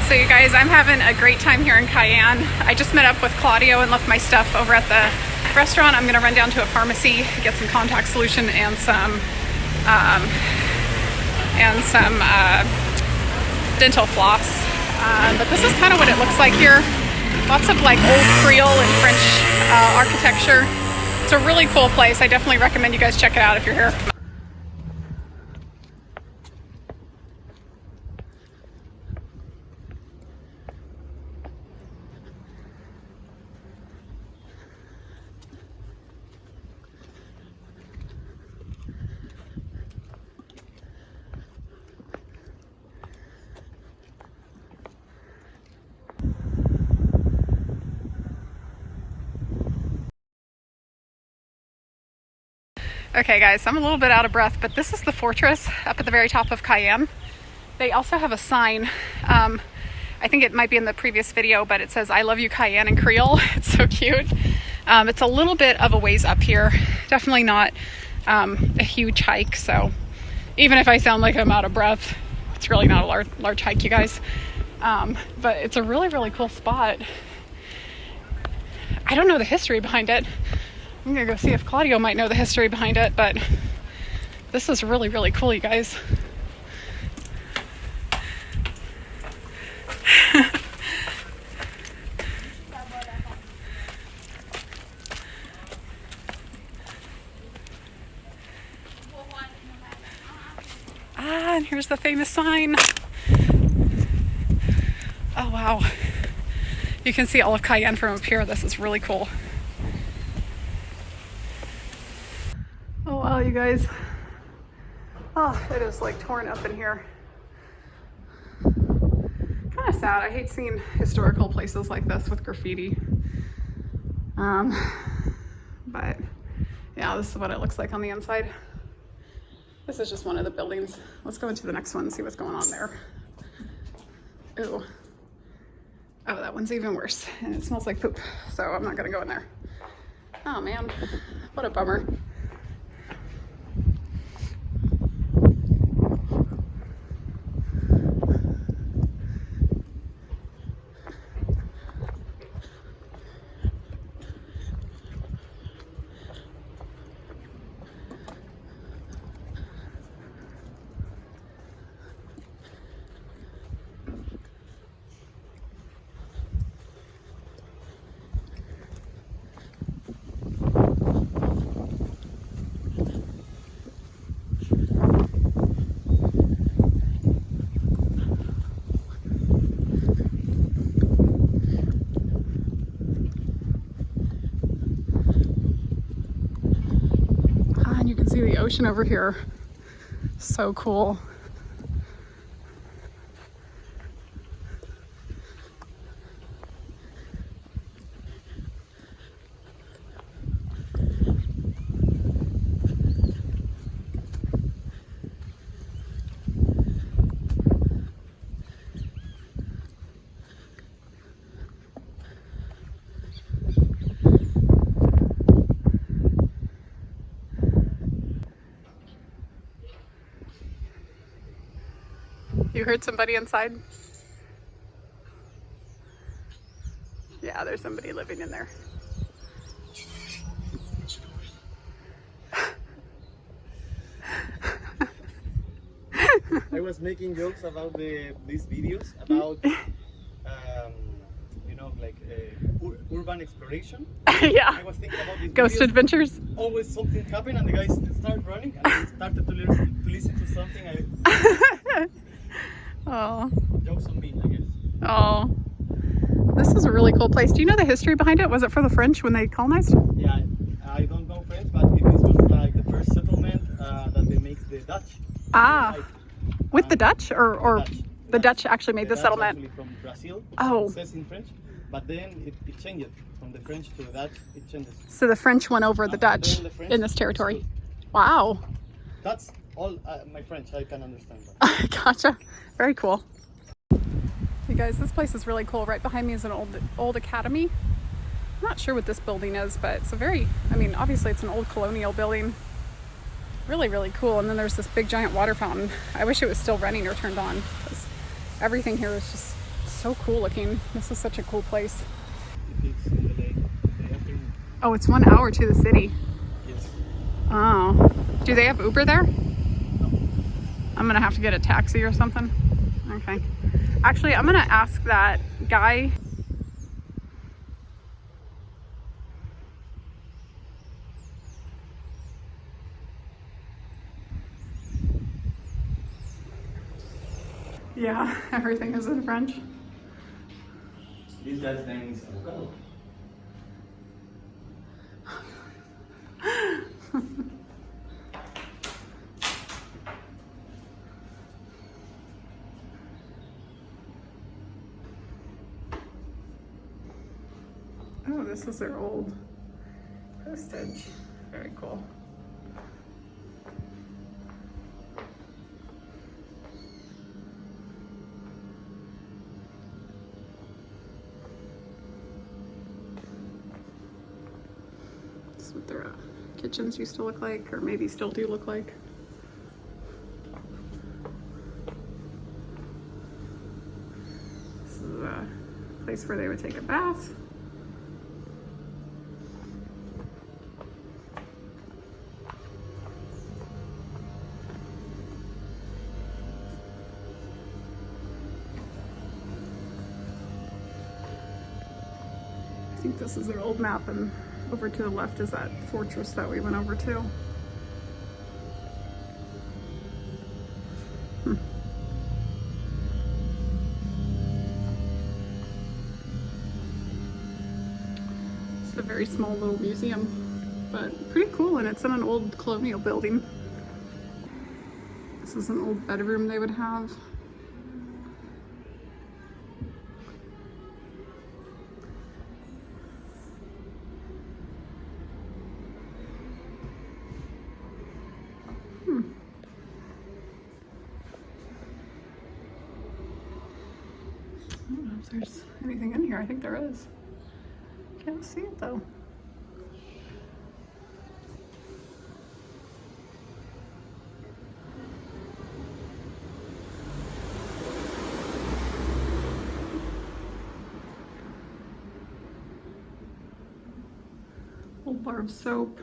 So you guys, I'm having a great time here in Cayenne. I just met up with Claudio and left my stuff over at the restaurant. I'm gonna run down to a pharmacy, get some contact solution and some dental floss. But this is kind of what it looks like here. Lots of like old Creole and French architecture. It's a really cool place. I definitely recommend you guys check it out if you're here. Okay guys, I'm a little bit out of breath, but this is the fortress up at the very top of Cayenne. They also have a sign, I think it might be in the previous video, but it says, "I love you Cayenne" in Creole. It's so cute. It's a little bit of a ways up here. Definitely not a huge hike, so even if I sound like I'm out of breath, it's really not a large hike, you guys. But it's a really, really cool spot. I don't know the history behind it. I'm gonna go see if Claudio might know the history behind it, but this is really, really cool, you guys. And here's the famous sign. Oh wow. You can see all of Cayenne from up here. This is really cool. Oh wow, you guys. Oh, it is like torn up in here. Kind of sad. I hate seeing historical places like this with graffiti. But yeah, this is what it looks like on the inside. This is just one of the buildings. Let's go into the next one and see what's going on there. Ooh. Oh, that one's even worse. And it smells like poop. So I'm not gonna go in there. Oh man, what a bummer. You can see the ocean over here. So cool. You heard somebody inside? Yeah, there's somebody living in there. I was making jokes about these videos about you know, like urban exploration. Yeah. I was thinking about these Ghost videos. Adventures. Always something happened and the guys started running and I started to listen to something. Oh. Jokes on me, I guess. Oh. This is a really cool place. Do you know the history behind it? Was it for the French when they colonized? Yeah, I don't know French, but this was like the first settlement that they make the Dutch. Ah. Like, with the Dutch or the Dutch actually made the Dutch settlement? Actually from Brazil. Oh. It says in French, but then it changed from the French to the Dutch. It changes. So the French went over the Dutch in this territory. Wow. That's all my French, I can understand that. Gotcha. Very cool. You guys, this place is really cool. Right behind me is an old academy. I'm not sure what this building is, but it's a very, I mean, obviously it's an old colonial building. Really, really cool. And then there's this big giant water fountain. I wish it was still running or turned on because everything here is just so cool looking. This is such a cool place. It's in the day afternoon. Oh, it's 1 hour to the city. Yes. Oh. Do they have Uber there? No. I'm gonna have to get a taxi or something. Okay. Actually, I'm gonna ask that guy. Yeah, everything is in French. This guy's name is avocado. Oh, this is their old postage. Very cool. This is what their kitchens used to look like, or maybe still do look like. This is a place where they would take a bath. I think this is their old map, and over to the left is that fortress that we went over to. It's a very small little museum, but pretty cool, and it's in an old colonial building. This is an old bedroom they would have. I don't know if there's anything in here. I think there is. Can't see it though. Old bar of soap.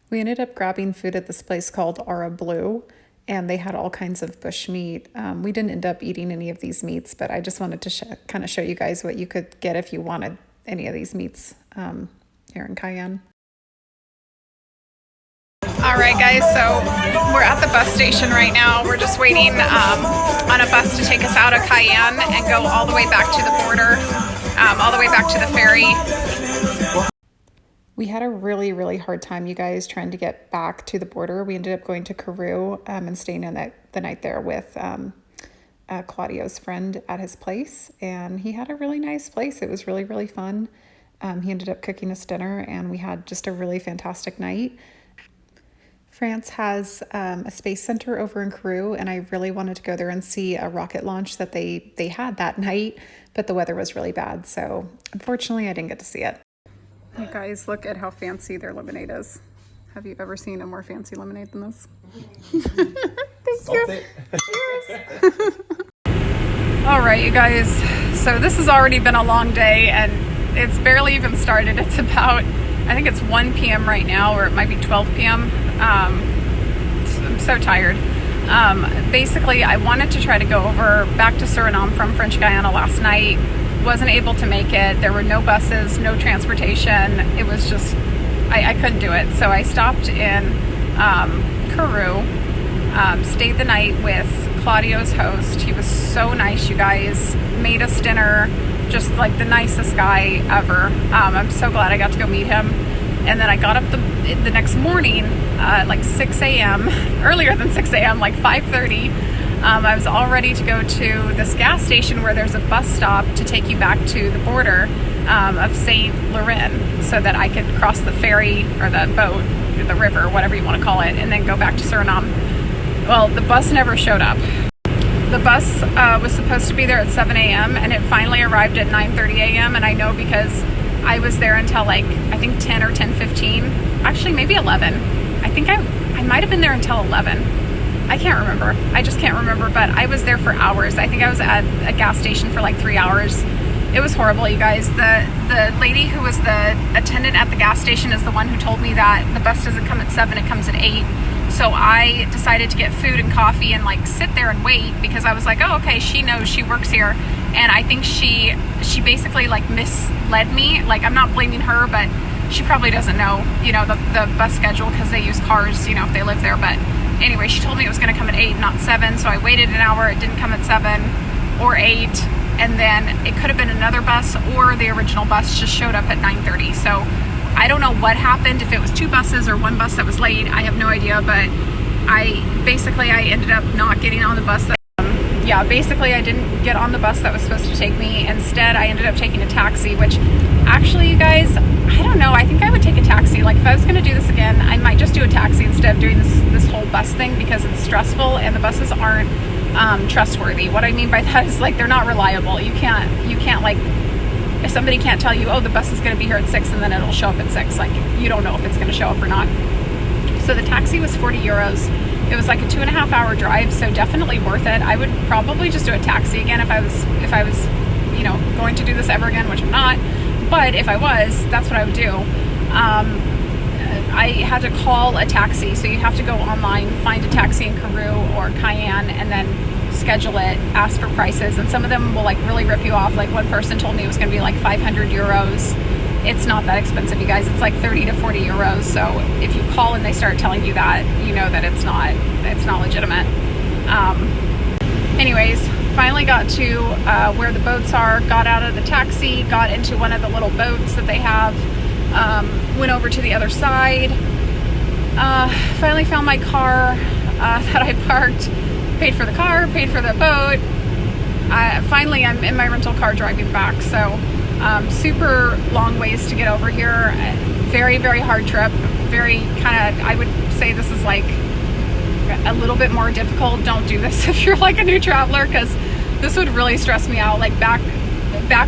We ended up grabbing food at this place called Ara Blue, and they had all kinds of bush meat. We didn't end up eating any of these meats, but I just wanted to kind of show you guys what you could get if you wanted any of these meats here in Cayenne. All right, guys, so we're at the bus station right now. We're just waiting on a bus to take us out of Cayenne and go all the way back to the border, all the way back to the ferry. We had a really, really hard time, you guys, trying to get back to the border. We ended up going to Kourou and staying in the night there with Claudio's friend at his place. And he had a really nice place. It was really, really fun. He ended up cooking us dinner, and we had just a really fantastic night. France has a space center over in Kourou, and I really wanted to go there and see a rocket launch that they had that night, but the weather was really bad. So unfortunately, I didn't get to see it. Hey guys, look at how fancy their lemonade is. Have you ever seen a more fancy lemonade than this? Thank you. Cheers. All right, you guys. So this has already been a long day, and it's barely even started. It's about, I think it's 1 p.m. right now, or it might be 12 p.m. I'm so tired. Basically, I wanted to try to go back to Suriname from French Guiana last night. Wasn't able to make it. There were no buses, no transportation. It was just, I couldn't do it. So I stopped in Kourou, stayed the night with Claudio's host. He was so nice, you guys. Made us dinner, just like the nicest guy ever. I'm so glad I got to go meet him. And then I got up the next morning, like 6 a.m., earlier than 6 a.m., like 5:30. I was all ready to go to this gas station where there's a bus stop to take you back to the border of Saint Laurent, so that I could cross the ferry or the boat, or the river, whatever you want to call it, and then go back to Suriname. Well, the bus never showed up. the bus was supposed to be there at 7 a.m. and it finally arrived at 9:30 a.m. and I know because I was there until like I think 10 or 10:15. Actually, maybe 11. I think I might have been there until 11. I can't remember. I just can't remember, but I was there for hours. I think I was at a gas station for like 3 hours. It was horrible, you guys. The lady who was the attendant at the gas station is the one who told me that the bus doesn't come at 7, it comes at 8. So I decided to get food and coffee and like sit there and wait because I was like, oh, okay, she knows, she works here. And I think she basically like misled me. Like, I'm not blaming her, but she probably doesn't know, you know, the bus schedule because they use cars, you know, if they live there. But anyway, she told me it was going to come at 8, not 7. So I waited an hour. It didn't come at 7 or 8. And then it could have been another bus or the original bus just showed up at 9:30. So I don't know what happened, if it was 2 buses or 1 bus that was late. I have no idea, but I ended up not getting on the bus. Basically I didn't get on the bus that was supposed to take me. Instead, I ended up taking a taxi, which actually, you guys, I don't know. I think I would take a taxi. Like, if I was going to do this again, I might just do a taxi instead of doing this whole bus thing because it's stressful and the buses aren't trustworthy. What I mean by that is like they're not reliable. You can't like, if somebody can't tell you, oh, the bus is going to be here at 6 and then it'll show up at 6, like you don't know if it's going to show up or not. So the taxi was 40 euros. It was like a 2.5 hour drive, so definitely worth it. I would probably just do a taxi again if I was, you know, going to do this ever again, which I'm not. But if I was, that's what I would do. I had to call a taxi, so you have to go online, find a taxi in Kourou or Cayenne, and then schedule it, ask for prices, and some of them will like really rip you off. Like, one person told me it was going to be like 500 euros. It's not that expensive, you guys. It's like 30 to 40 euros. So if you call and they start telling you that, you know that it's not legitimate. Anyways, finally got to where the boats are, got out of the taxi, got into one of the little boats that they have, went over to the other side, finally found my car that I parked, paid for the car, paid for the boat. Finally, I'm in my rental car driving back. So super long ways to get over here. Very, very hard trip. Very kind of, I would say this is like a little bit more difficult. Don't do this if you're like a new traveler, because this would really stress me out. Like back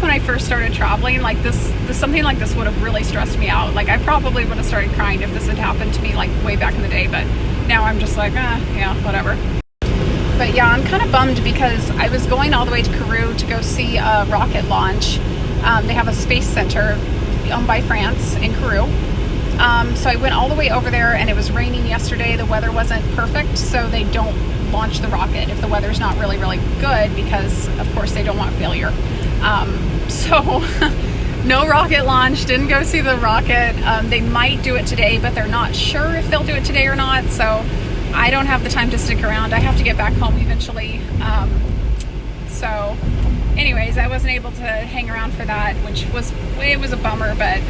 when I first started traveling, like this something like this would have really stressed me out. Like, I probably would have started crying if this had happened to me like way back in the day, but now I'm just like, yeah, whatever. But yeah, I'm kind of bummed because I was going all the way to Kourou to go see a rocket launch. They have a space center owned by France in Kourou. So I went all the way over there, and it was raining yesterday. The weather wasn't perfect, so they don't launch the rocket if the weather's not really, really good, because of course they don't want failure. So no rocket launch, didn't go see the rocket. They might do it today, but they're not sure if they'll do it today or not. So I don't have the time to stick around. I have to get back home eventually. So anyways, I wasn't able to hang around for that, which was a bummer, but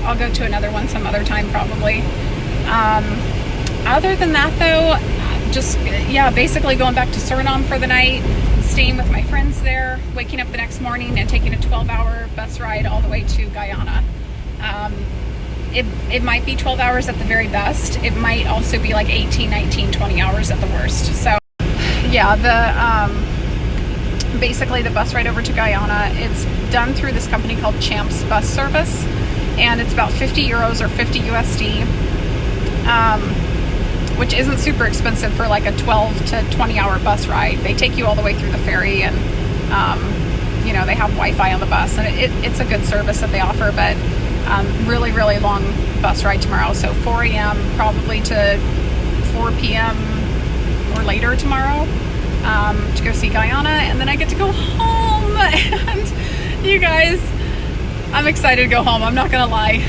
I'll go to another one some other time probably. Other than that though, just, yeah, basically going back to Suriname for the night, staying with my friends there, waking up the next morning and taking a 12-hour bus ride all the way to Guiana. It might be 12 hours at the very best. It might also be like 18, 19, 20 hours at the worst. So yeah, basically the bus ride over to Guiana, it's done through this company called Champs Bus Service, and it's about 50 euros or 50 USD, which isn't super expensive for like a 12 to 20 hour bus ride. They take you all the way through the ferry, and you know, they have Wi-Fi on the bus, and it's a good service that they offer. But really, really long bus ride tomorrow, so 4 a.m. probably to 4 p.m. or later tomorrow, to go see Guiana, and then I get to go home. And you guys, I'm excited to go home, I'm not gonna lie.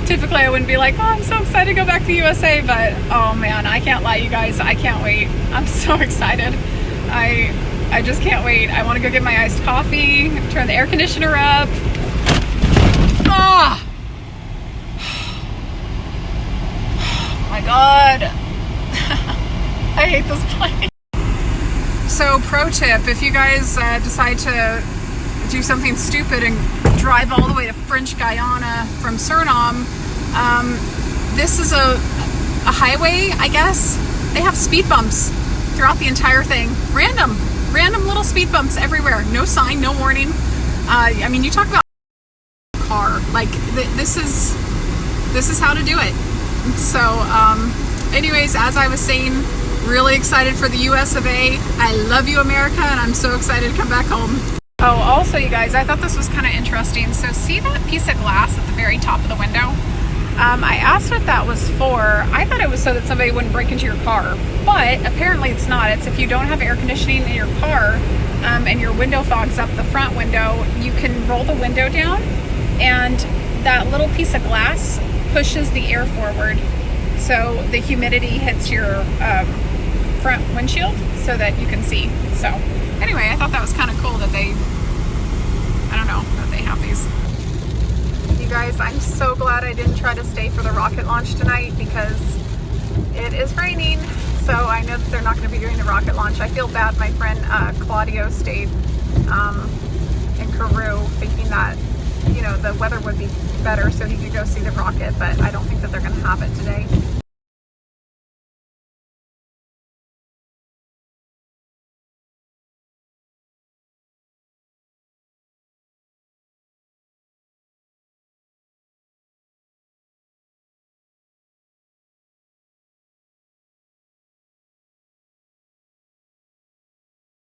Typically I wouldn't be like, oh, I'm so excited to go back to the USA, but oh man, I can't lie, you guys, I can't wait. I'm so excited. I just can't wait. I want to go get my iced coffee, turn the air conditioner up. Ah! Oh my god. I hate this place. So pro tip, if you guys decide to do something stupid and drive all the way to French Guiana from Suriname, this is a highway, I guess. They have speed bumps throughout the entire thing. Random. random little speed bumps everywhere. No sign, no warning. I mean, you talk about car. Like this is how to do it. So, anyways, as I was saying, really excited for the US of A. I love you, America, and I'm so excited to come back home. Oh, also, you guys, I thought this was kind of interesting. So, see that piece of glass at the very top of the window? I asked what that was for. I thought it was so that somebody wouldn't break into your car, but apparently it's not. It's if you don't have air conditioning in your car and your window fogs up the front window, you can roll the window down and that little piece of glass pushes the air forward. So the humidity hits your front windshield so that you can see. So anyway, I thought that was kind of cool that they have these. You guys, I'm so glad I didn't try to stay for the rocket launch tonight because it is raining, so I know that they're not going to be doing the rocket launch. I feel bad. My friend Claudio stayed in Kourou thinking that, you know, the weather would be better so he could go see the rocket, but I don't think that they're going to have it today.